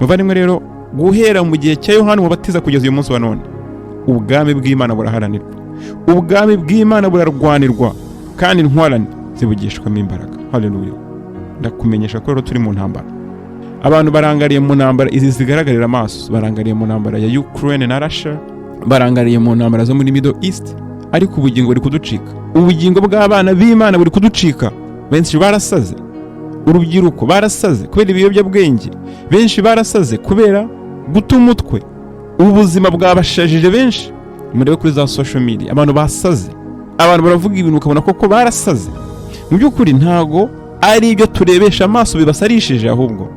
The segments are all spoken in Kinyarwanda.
Muvandimwe rero guhera mu gihe cya Yohana Umubatiza kugeza uyu munsi wa none ubwami bw'Imana buraharanirwa, ubwami bw'Imana burarwanirwa kandi intwarane zibugishwamo imbaraga. Haleluya. Ndakumenyesha ko rero turi mu ntambara. Abantu barangariye mu ntambara izi zigaragarira amaso, barangariye mu ntambara ya Ukraine na Russia, barangariye mu ntambara zo muri Middle East, ariko ubugingo buri kuducika. Ubugingo bw'abana b'Imana buri kuducika. Benshi barasaze, urubyiruko barasaze kubera ibiyobyabwenge, benshi barasaze kubera guta umutwe, ubuzima bwabashajije benshi. Murebe kuri za social media abantu basaze, abantu baravuga ibintu ukabona koko barasaze. Mu by'ukuri ntago ari ibyo turebesha amaso bibasarishije, ahubwo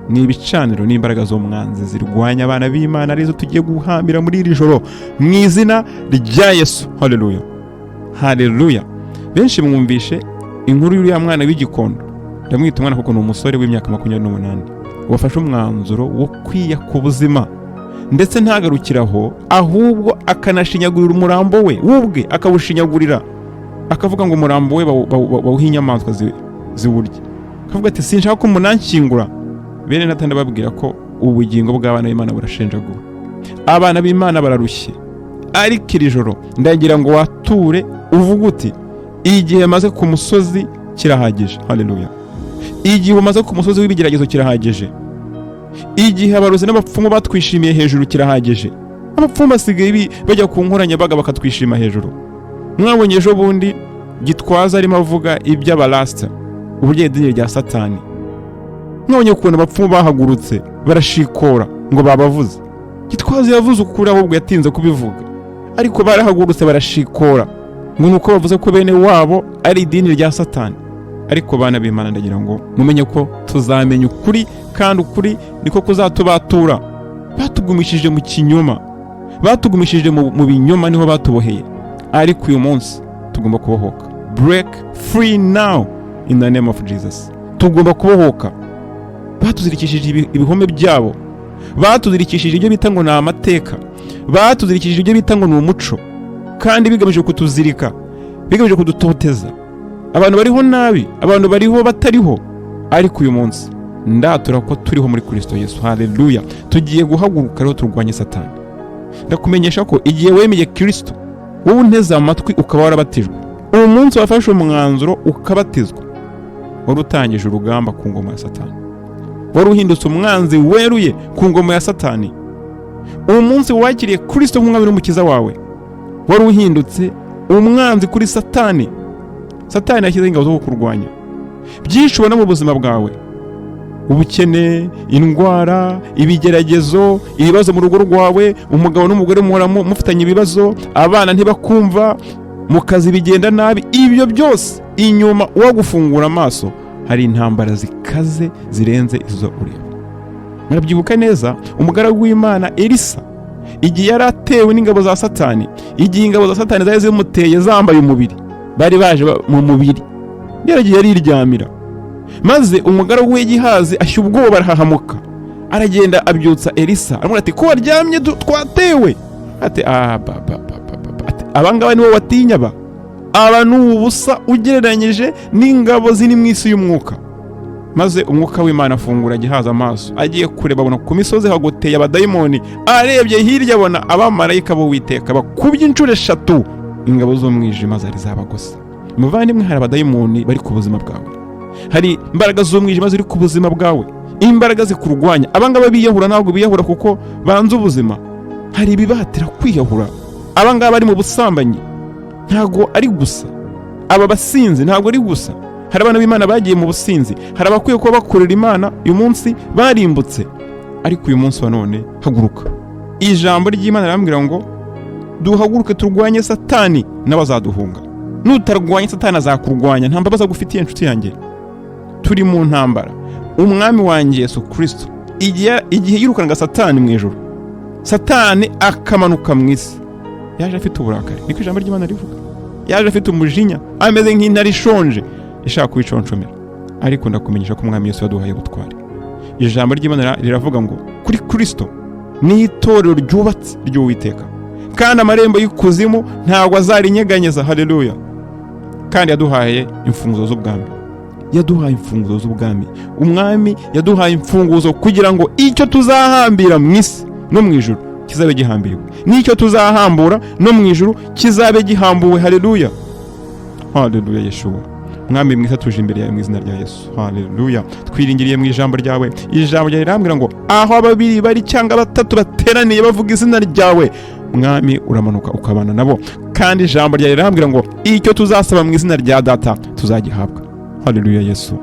ni ibicaniro n'imbaraga zo mwanzi zirwanya abana b'Imana, arizo tugiye guhambira muri iri joro mu izina rya Yesu. Haleluya, haleluya. Benshi mwumvishe inkuru y'uriya mwana w'igikondo, ndamwita umwana kuko ni umusore w'imyaka 28 wafashe umwanzuro wo kwiya ku buzima, ndetse ntagarukiraho ahubwo akanashinyagurira umurambo we ubwe, akawushinyagurira, akavuga ngo umurambo we bawuha inyamaswa ziwurya. Akavuga ati sinshaka ko munankingura. Bene natanda babwira ko ubugingo bw'abana b'Imana burashenjagura, abana b'Imana bararushye. Ariko iri joro ndagira ngo wature uvuga uti igihe maze ku musozi kirahagije. Haleluya. Igihe umaze ku musozi w'ibigeragezo kirahagije. Igihe abarozi n'abapfumu batwishimiye hejuru kirahagije. Abapfumu basigaye bajya ku nkoranyambaga bakatwishima hejuru. Mwabonye ejo bundi Gitwaza arimo avuga iby'abarasta, uburyo idini rya Satani. Mwabonye ukuntu abapfumu bahagurutse barashikora ngo babavuze. Gitwaza yavuze ukuri ahubwo yatinze kubivuga, ariko barahagurutse barashikora ngo nuko bavuze ko bene wabo ari idini rya Satani. Ariko bana b'Imana ndagira ngo mumenye ko tuzamenya ukuri, kandi ukuri niko kuzatubatura. Batugumishije mu kinyoma, batugumishije mu binyoma, niho batuboheye. Ariko uyu munsi tugomba kubohoka. Break free now in the name of Jesus. Tugomba kubohoka. Batuzirikishije ibihome byabo, batuzirikishije ibyo bita ngo ni amateka, batuzirikishije ibyo bita ngo ni umuco, kandi bigamije kutuzirika, bigamije kudutoteza. Abantu bariho nabi, abantu bariho batariho. Ariko uyu munsi ndatura ko turiho muri Kristo Yesu. Haleluya. Tugiye guhaguruka rero turwanye Satani. Ndakumenyesha ko igihe wemeye Kristo, wowe unteze amatwi ukaba warabatijwe, uwo munsi wafashe umwanzuro ukabatizwa, wari utangije urugamba ku ngoma ya Satani, wari uhindutse umwanzi weruye ku ngoma ya Satani. Uwo munsi wakiriye Kristo nk'umwami n'umukiza wawe, wari uhindutse umwanzi kuri Satani. Satani yashyize ingabo zo kurwanya byinshi ubona mu buzima bwawe: ubukene, indwara, ibigeragezo, ibibazo mu rugo rwawe, umugabo n'umugore muhora mufitanye ibibazo, abana ntibakumva, mu kazi bigenda nabi. Ibyo byose inyuma wagufungura amaso hari intambara zikaze zirenze izo ureba. Murabyibuka neza umugaragu w'Imana Elisa, igihe yari atewe n'ingabo za Satani, igihe ingabo za Satani zari zimuteye zambaye umubiri, bari baje mu mubiri, yaragiye ariryamira, maze umugaragu w'igihazi ashya ubwoba arahahamuka, aragenda abyutsa Elisa aramubwira ati ko waryamye twatewe. Ati abangaba nibo watinya ba, aba n'ubusa ugereranyije n'ingabo ziri mu isi y'umwuka. Maze umwuka w'Imana afungura gihaza amaso, agiye kureba abona ku misozi hagoteye abadayimoni. Arebye hirya abona abamarayika b'Uwiteka bakubye inshuro 3 ingabo z'umwijima zari zabagose. Muvandimwe, hari abadayimoni bari ku buzima bwawe, hari imbaraga z'umwijima ziri ku buzima bwawe, imbaraga zikurwanya. Abangaba biyahura ntabwo biyahura kuko banze ubuzima, hari ibibatira kwiyahura. Abangaba bari mu busambanyi ntago ari gusa, aba basinzi ntago ari gusa. Hari abana b'Imana bagiye mu businzi, hari abakwiye kuba bakorera Imana uyu munsi barimbutse. Ariko uyu munsi wa none haguruka. Ijambo ry'Imana rirambwira ngo duhaguruke turwanye Satani n'abazaduhunga. Nutarwanya Satani azakurwanya, nta mbabazi agufitiye inshuti yanjye. Turi mu ntambara. Umwami wanjye Yesu Kristo igihe yirukanaga Satani mu ijuru, Satani akamanuka mu isi, yaje afite uburakari, niko ijambo ry'Imana rivuga. Yaje afite umujinya, ameze nk'intare ishonje ishaka kwiconshomera. Ariko ndakumenyesha ko umwami Yesu yaduhaye ubutwari. Ijambo ry'Imana riravuga ngo kuri Kristo ni itorero ryubatse ry'Uwiteka, kandi amarembo y'ikuzimu ntabwo azarinyeganyeza. Haleluya. Kandi yaduhaye imfunguzo z'ubwami. yaduhaye imfunguzo z'ubwami. Umwami yaduhaye imfunguzo kugira ngo icyo tuzahambira mu isi no mu ijuru kizabe gihambiriwe, n'icyo tuzahambura no mu ijuru kizabe gihambuwe. Haleluya, haleluya. Yeshua mwami mwiza, tuje imbere yawe mu izina rya Yesu. Haleluya. Twiringiriye mu ijambo ryawe. Ijambo ryawe rirambwira ngo aho babiri bari cyangwa batatu bateraniye bavuga izina ryawe, mwami uramanuka ukabana nabo, kandi ijambo ryawe rirambwira ngo icyo tuzasaba mu izina rya data tuzagihabwa. Haleluya Yesu,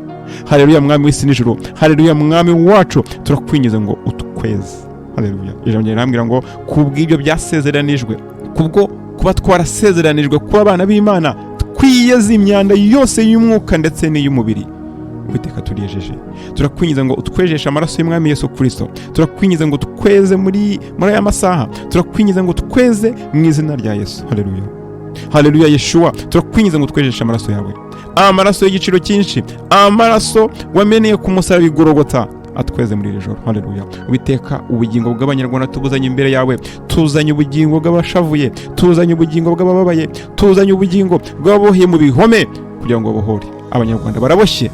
haleluya mwami w'isi n'ijuru, haleluya mwami wacu, turakwinjiza ngo utukweze. Haleluya. Ijambo ryawe rirambwira ngo kubw'ibyo byasezeranijwe, kubwo kuba twarasezeranijwe kuba abana b'Imana, twiyeze imyanda yose y'umwuka ndetse n'iy'umubiri. Uwiteka turiyejeje, turakwinjiza ngo utwejeshe amaraso y'umwami Yesu Kristo. Turakwinjiza ngo tukweze muri aya masaha, turakwinjiza ngo tukweze mu izina rya Yesu. Haleluya, haleluya. Yeshua, turakwinjiza ngo twejeshe amaraso yawe, amaraso y'igiciro cyinshi, amaraso wameneye ku musaraba i Golgotha, atweze muri iri joro. Haleluya. Uwiteka, ubugingo bw'abanyarwanda tubuzanye imbere yawe, tuzanye ubugingo bw'abashavuye, tuzanye ubugingo bw'abababaye, tuzanye ubugingo bw'aboheye mu bihome, kugira ngo bohore abanyarwanda. Baraboshye,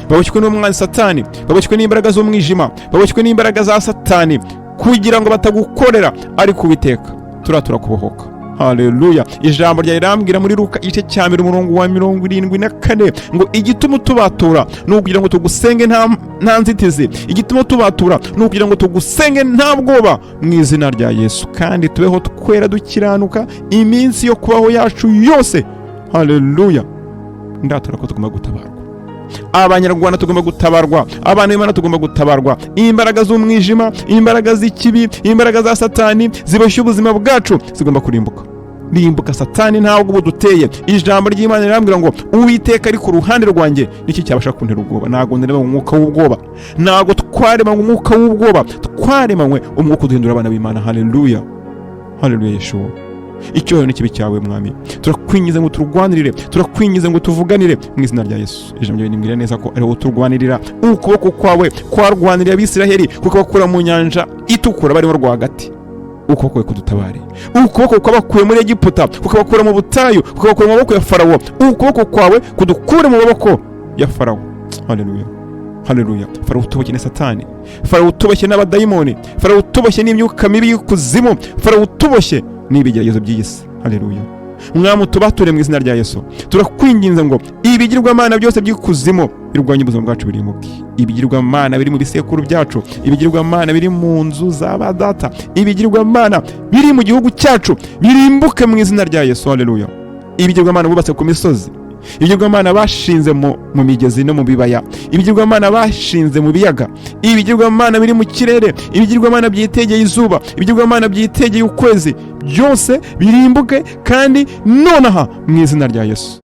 baboshywe n'umwanzi Satani, baboshywe n'imbaraga z'umwijima, baboshywe n'imbaraga za Satani, kugira ngo batagukorera, ariko Uwiteka turatura kubohoka. Haleluya. Ijambo rya rirambwira muri Luka igice cya 74 ngo igituma tubatura ni ukugira ngo tugusenge nta nzitizi, igituma tubatura ni ukugira ngo tugusenge nta bwoba, mu izina rya Yesu, kandi tubeho twera dukiranuka iminsi yo kubaho yacu yose. Haleluya. Ndatura ko tugomba gutabarwa, abanyarwanda tugomba gutabarwa, abantu b'Imana tugomba gutabarwa. Imbaraga z'umwijima, imbaraga z'ikibi, imbaraga za Satani ziboshye ubuzima bwacu zigomba kurimbuka. Rimbuka Satani ntabwo ubu duteye. Ijambo ry'Imana rirambwira ngo Uwiteka ari ku ruhande rwanjye, niki cyabasha kuntera ubwoba? Ntabwo ndareba umwuka w'ubwoba, ntabwo twaremanywe umwuka w'ubwoba, twaremanywe umwuka uduhindura abana b'Imana. Haleluya, haleluya. Yeshua, icyubahiro n'ikibi cyawe mwami, turakwinjiza ngo turwanirire, turakwinjiza ngo tuvuganire mu izina rya Yesu. Ijambo ryawe rimbwira neza ko ariho turwanirira. Ukuboko kwawe kwarwanirira Abisiraheli kukabakura mu nyanja itukura barimo rwagati, ukuboko kwawe kudutabare. Ukuboko kwabakuye muri Egiputa kukabakura mu butayu, kukabakura mu maboko ya Farawo. Ukuboko kwawe kudukure mu maboko ya Farawo. Haleluya, haleluya. Farawo utuboshye na Satani, Farawo utuboshye n'abadayimoni, Farawo utuboshye n'imyuka mibi y'ikuzimu, Farawo utuboshye n'ibigeragezo by'isi. Haleluya. Mwami tubature mu izina rya Yesu. Turakwinginze ngo ibigirwamana byose by'ikuzimu birwanye ubuzima bwacu birimuke. Ibigirwamana biri mu bisekuru byacu, ibigirwamana biri mu nzu z'abadata, ibigirwamana biri mu gihugu cyacu birimbuke mu izina rya Yesu. Haleluya. Ibigirwamana bubatse ku misozi, ibigirwamana bashinze mu migezi no mu bibaya, ibigirwamana bashinze mu biyaga, ibigirwamana biri mu kirere, ibigirwamana byitegeye izuba, ibigirwamana byitegeye ukwezi, byose birimbuke kandi nonaha mu izina rya Yesu.